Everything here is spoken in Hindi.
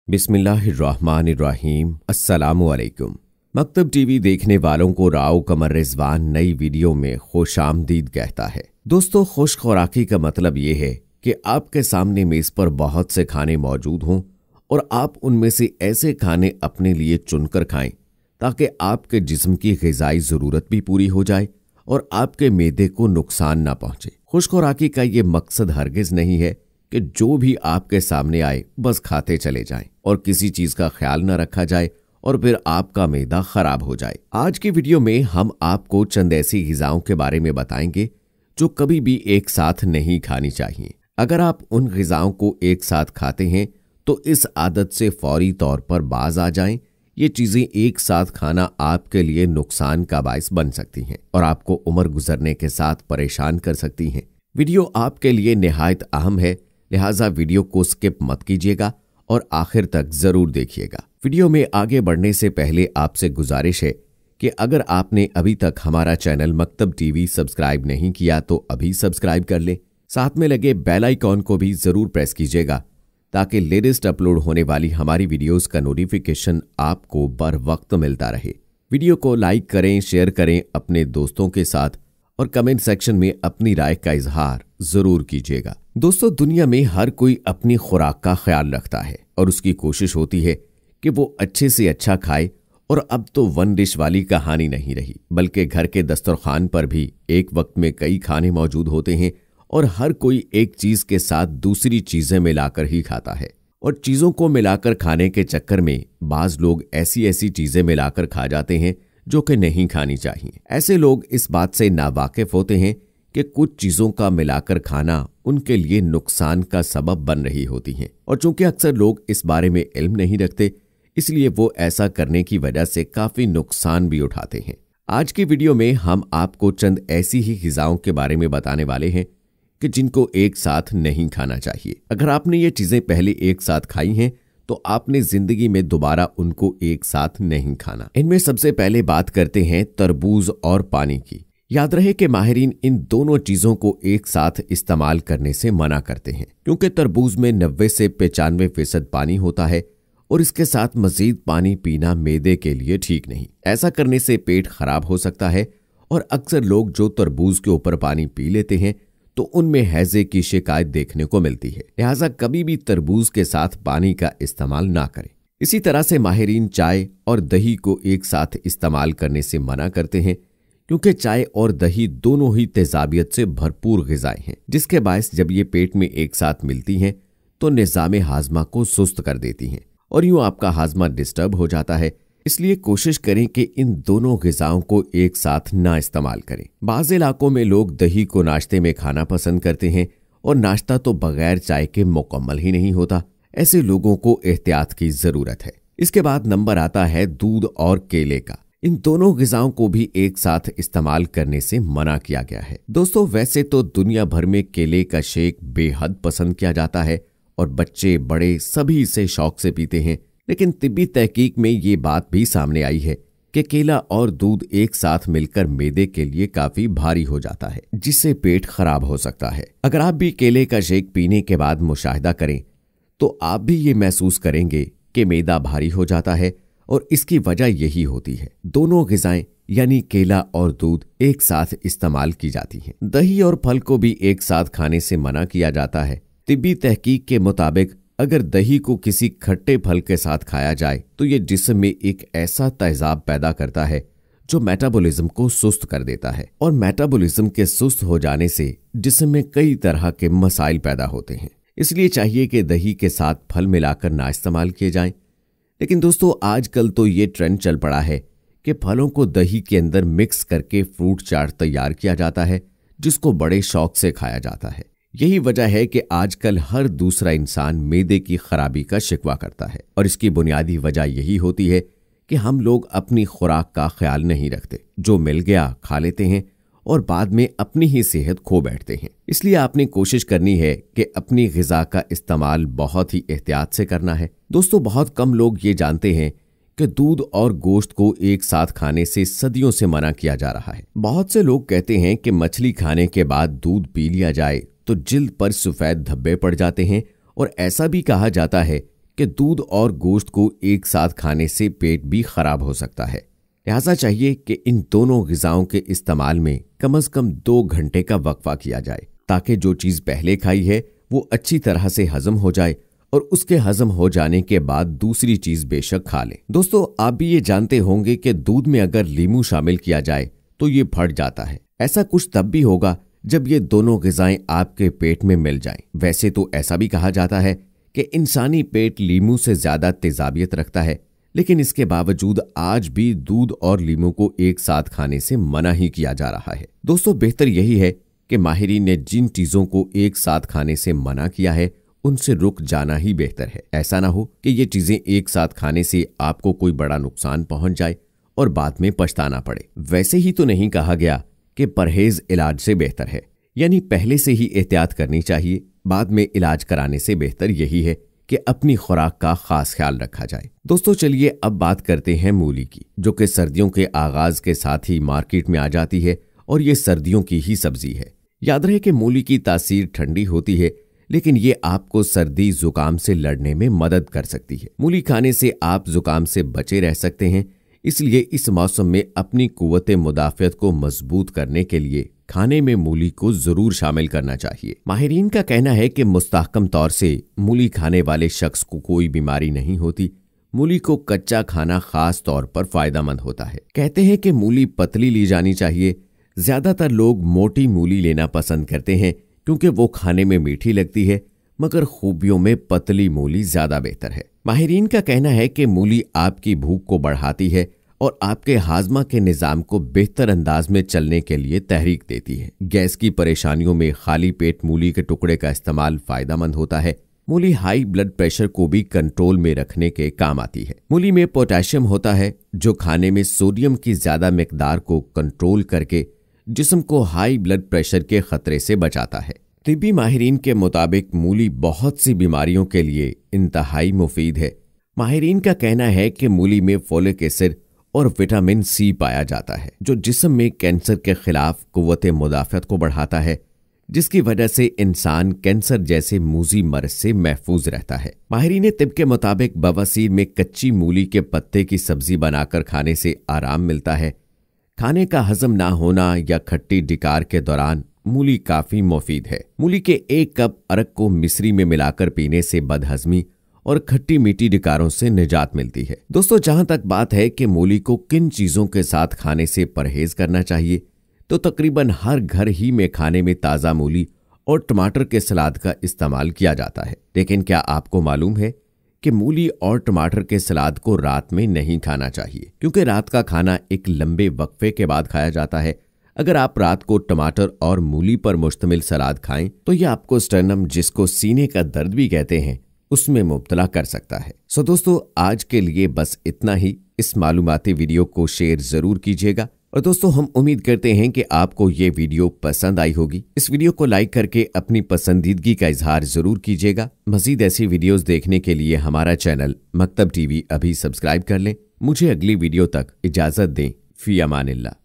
बिस्मिल्लाहिर्रहमानिर्रहीम। अस्सलामुअलैकुम। मकतब टीवी देखने वालों को राव कमर रिजवान नई वीडियो में खुशामदीद कहता है। दोस्तों, खुश खुराकी का मतलब ये है कि आपके सामने मेज पर बहुत से खाने मौजूद हों और आप उनमें से ऐसे खाने अपने लिए चुनकर खाएं ताकि आपके जिस्म की ग़िज़ाई ज़रूरत भी पूरी हो जाए और आपके मैदे को नुकसान ना पहुंचे। खुश खुराकी का ये मकसद हरगिज़ नहीं है कि जो भी आपके सामने आए बस खाते चले जाएं और किसी चीज का ख्याल न रखा जाए और फिर आपका मैदा खराब हो जाए। आज की वीडियो में हम आपको चंद ऐसी ग़िज़ाओं के बारे में बताएंगे जो कभी भी एक साथ नहीं खानी चाहिए। अगर आप उन ग़िज़ाओं को एक साथ खाते हैं तो इस आदत से फौरी तौर पर बाज आ जाएं। ये चीजें एक साथ खाना आपके लिए नुकसान का बायस बन सकती हैं और आपको उम्र गुजरने के साथ परेशान कर सकती हैं। वीडियो आपके लिए निहायत अहम है, लिहाजा वीडियो को स्किप मत कीजिएगा और आखिर तक जरूर देखिएगा। वीडियो में आगे बढ़ने से पहले आपसे गुजारिश है कि अगर आपने अभी तक हमारा चैनल मकतब टीवी सब्सक्राइब नहीं किया तो अभी सब्सक्राइब कर लें। साथ में लगे बेल आइकॉन को भी जरूर प्रेस कीजिएगा ताकि लेटेस्ट अपलोड होने वाली हमारी वीडियोस का नोटिफिकेशन आपको बर वक्त मिलता रहे। वीडियो को लाइक करें, शेयर करें अपने दोस्तों के साथ और कमेंट सेक्शन में अपनी राय का इजहार जरूर कीजिएगा। दोस्तों, दुनिया में हर कोई अपनी खुराक का ख्याल रखता है और उसकी कोशिश होती है कि वो अच्छे से अच्छा खाए। और अब तो वन डिश वाली कहानी नहीं रही, बल्कि घर के दस्तरखान पर भी एक वक्त में कई खाने मौजूद होते हैं और हर कोई एक चीज के साथ दूसरी चीजें मिलाकर ही खाता है। और चीजों को मिलाकर खाने के चक्कर में बाज लोग ऐसी ऐसी चीजें मिलाकर खा जाते हैं जो कि नहीं खानी चाहिए। ऐसे लोग इस बात से नावाकिफ होते हैं कि कुछ चीजों का मिलाकर खाना उनके लिए नुकसान का सबब बन रही होती हैं और चूंकि अक्सर लोग इस बारे में इल्म नहीं रखते, इसलिए वो ऐसा करने की वजह से काफी नुकसान भी उठाते हैं। आज की वीडियो में हम आपको चंद ऐसी ही ग़िज़ाओं के बारे में बताने वाले हैं कि जिनको एक साथ नहीं खाना चाहिए। अगर आपने ये चीजें पहले एक साथ खाई हैं तो आपने जिंदगी में दोबारा उनको एक साथ नहीं खाना। इनमें सबसे पहले बात करते हैं तरबूज और पानी की। याद रहे कि माहिरीन इन दोनों चीजों को एक साथ इस्तेमाल करने से मना करते हैं क्योंकि तरबूज में 90 से 95% पानी होता है और इसके साथ मजीद पानी पीना मैदे के लिए ठीक नहीं। ऐसा करने से पेट खराब हो सकता है और अक्सर लोग जो तरबूज के ऊपर पानी पी लेते हैं तो उनमें हैजे की शिकायत देखने को मिलती है। लिहाजा कभी भी तरबूज के साथ पानी का इस्तेमाल ना करें। इसी तरह से माहिरीन चाय और दही को एक साथ इस्तेमाल करने से मना करते हैं क्योंकि चाय और दही दोनों ही तेजाबियत से भरपूर ग़िज़ाएं हैं, जिसके बायस जब ये पेट में एक साथ मिलती हैं तो निज़ामे हाजमा को सुस्त कर देती हैं और यूं आपका हाजमा डिस्टर्ब हो जाता है। इसलिए कोशिश करें कि इन दोनों ग़िज़ाओं को एक साथ ना इस्तेमाल करें। बाज़ इलाकों में लोग दही को नाश्ते में खाना पसंद करते हैं और नाश्ता तो बगैर चाय के मुकम्मल ही नहीं होता। ऐसे लोगों को एहतियात की जरूरत है। इसके बाद नंबर आता है दूध और केले का। इन दोनों ग़िज़ाओं को भी एक साथ इस्तेमाल करने से मना किया गया है। दोस्तों, वैसे तो दुनिया भर में केले का शेक बेहद पसंद किया जाता है और बच्चे बड़े सभी इसे शौक से पीते हैं, लेकिन तिब्बी तहकीक में ये बात भी सामने आई है कि केला और दूध एक साथ मिलकर मैदे के लिए काफी भारी हो जाता है, जिससे पेट खराब हो सकता है। अगर आप भी केले का शेक पीने के बाद मुशाहिदा करें तो आप भी ये महसूस करेंगे कि मैदा भारी हो जाता है और इसकी वजह यही होती है। दोनों ग़िज़ाएं यानी केला और दूध एक साथ इस्तेमाल की जाती हैं। दही और फल को भी एक साथ खाने से मना किया जाता है। तिब्बी तहकीक के मुताबिक अगर दही को किसी खट्टे फल के साथ खाया जाए तो ये जिस्म में एक ऐसा तेजाब पैदा करता है जो मेटाबॉलिज्म को सुस्त कर देता है और मेटाबॉलिज्म के सुस्त हो जाने से जिस्म में कई तरह के मसाइल पैदा होते हैं। इसलिए चाहिए कि दही के साथ फल मिलाकर ना इस्तेमाल किए जाएं। लेकिन दोस्तों, आजकल तो ये ट्रेंड चल पड़ा है कि फलों को दही के अंदर मिक्स करके फ्रूट चाट तैयार किया जाता है, जिसको बड़े शौक से खाया जाता है। यही वजह है कि आजकल हर दूसरा इंसान मैदे की खराबी का शिकवा करता है और इसकी बुनियादी वजह यही होती है कि हम लोग अपनी खुराक का ख्याल नहीं रखते। जो मिल गया खा लेते हैं और बाद में अपनी ही सेहत खो बैठते हैं। इसलिए आपने कोशिश करनी है कि अपनी ग़िज़ा का इस्तेमाल बहुत ही एहतियात से करना है। दोस्तों, बहुत कम लोग ये जानते हैं कि दूध और गोश्त को एक साथ खाने से सदियों से मना किया जा रहा है। बहुत से लोग कहते हैं कि मछली खाने के बाद दूध पी लिया जाए तो जिल्द पर सफ़ेद धब्बे पड़ जाते हैं और ऐसा भी कहा जाता है कि दूध और गोश्त को एक साथ खाने से पेट भी खराब हो सकता है। लिहाजा चाहिए कि इन दोनों ग़िज़ाओं के इस्तेमाल में कम से कम 2 घंटे का वक्फा किया जाए, ताकि जो चीज़ पहले खाई है वो अच्छी तरह से हजम हो जाए और उसके हजम हो जाने के बाद दूसरी चीज़ बेशक खा लें। दोस्तों, आप भी ये जानते होंगे कि दूध में अगर लीमू शामिल किया जाए तो ये फट जाता है। ऐसा कुछ तब भी होगा जब ये दोनों ग़िज़ाएं आपके पेट में मिल जाएं। वैसे तो ऐसा भी कहा जाता है कि इंसानी पेट लीमू से ज़्यादा तेजाबियत रखता है, लेकिन इसके बावजूद आज भी दूध और लीमू को एक साथ खाने से मना ही किया जा रहा है। दोस्तों, बेहतर यही है कि माहिरीन ने जिन चीज़ों को एक साथ खाने से मना किया है उनसे रुक जाना ही बेहतर है। ऐसा ना हो कि ये चीज़ें एक साथ खाने से आपको कोई बड़ा नुकसान पहुंच जाए और बाद में पछताना पड़े। वैसे ही तो नहीं कहा गया कि परहेज इलाज से बेहतर है, यानी पहले से ही एहतियात करनी चाहिए, बाद में इलाज कराने से बेहतर यही है कि अपनी खुराक का खास ख्याल रखा जाए। दोस्तों, चलिए अब बात करते हैं मूली की, जो कि सर्दियों के आगाज के साथ ही मार्केट में आ जाती है और ये सर्दियों की ही सब्जी है। याद रहे कि मूली की तासीर ठंडी होती है, लेकिन ये आपको सर्दी जुकाम से लड़ने में मदद कर सकती है। मूली खाने से आप जुकाम से बचे रह सकते हैं, इसलिए इस मौसम में अपनी कुव्वत मुदाफ़ियत को मजबूत करने के लिए खाने में मूली को जरूर शामिल करना चाहिए। माहिरीन का कहना है कि मुस्तहकम तौर से मूली खाने वाले शख्स को कोई बीमारी नहीं होती। मूली को कच्चा खाना खास तौर पर फायदेमंद होता है। कहते हैं कि मूली पतली ली जानी चाहिए। ज्यादातर लोग मोटी मूली लेना पसंद करते हैं क्योंकि वो खाने में मीठी लगती है, मगर खूबियों में पतली मूली ज्यादा बेहतर है। माहिरीन का कहना है कि मूली आपकी भूख को बढ़ाती है और आपके हाजमा के निज़ाम को बेहतर अंदाज में चलने के लिए तहरीक देती है। गैस की परेशानियों में खाली पेट मूली के टुकड़े का इस्तेमाल फायदेमंद होता है। मूली हाई ब्लड प्रेशर को भी कंट्रोल में रखने के काम आती है। मूली में पोटेशियम होता है जो खाने में सोडियम की ज्यादा मिकदार को कंट्रोल करके जिस्म को हाई ब्लड प्रेशर के खतरे से बचाता है। तिब्बी माहिरीन के मुताबिक मूली बहुत सी बीमारियों के लिए इंतहाई मुफीद है। माहिरीन का कहना है कि मूली में फोलिक एसिड और विटामिन सी पाया जाता है, जो जिस्म में कैंसर के खिलाफ कुव्वत मुदाफ़ियत को बढ़ाता है, जिसकी वजह से इंसान कैंसर जैसे मूजी मर्ज से महफूज रहता है। माहिरीन तिब के मुताबिक बवासीर में कच्ची मूली के पत्ते की सब्जी बनाकर खाने से आराम मिलता है। खाने का हजम ना होना या खट्टी डिकार के दौरान मूली काफी मुफीद है। मूली के 1 कप अरक को मिश्री में मिलाकर पीने से बदहजमी और खट्टी मीठी डिकारों से निजात मिलती है। दोस्तों, जहां तक बात है कि मूली को किन चीजों के साथ खाने से परहेज करना चाहिए, तो तकरीबन हर घर ही में खाने में ताज़ा मूली और टमाटर के सलाद का इस्तेमाल किया जाता है। लेकिन क्या आपको मालूम है कि मूली और टमाटर के सलाद को रात में नहीं खाना चाहिए, क्योंकि रात का खाना एक लंबे वक्फे के बाद खाया जाता है। अगर आप रात को टमाटर और मूली पर मुश्तमिल सलाद खाएं तो यह आपको स्टर्नम, जिसको सीने का दर्द भी कहते हैं, उसमें मुब्तला कर सकता है। सो दोस्तों, आज के लिए बस इतना ही। इस मालूमाती वीडियो को शेयर जरूर कीजिएगा और दोस्तों, हम उम्मीद करते हैं कि आपको ये वीडियो पसंद आई होगी। इस वीडियो को लाइक करके अपनी पसंदीदगी का इजहार जरूर कीजिएगा। मजीद ऐसी वीडियोस देखने के लिए हमारा चैनल मकतब टीवी अभी सब्सक्राइब कर लें। मुझे अगली वीडियो तक इजाजत दें। फी अमानिल्लाह।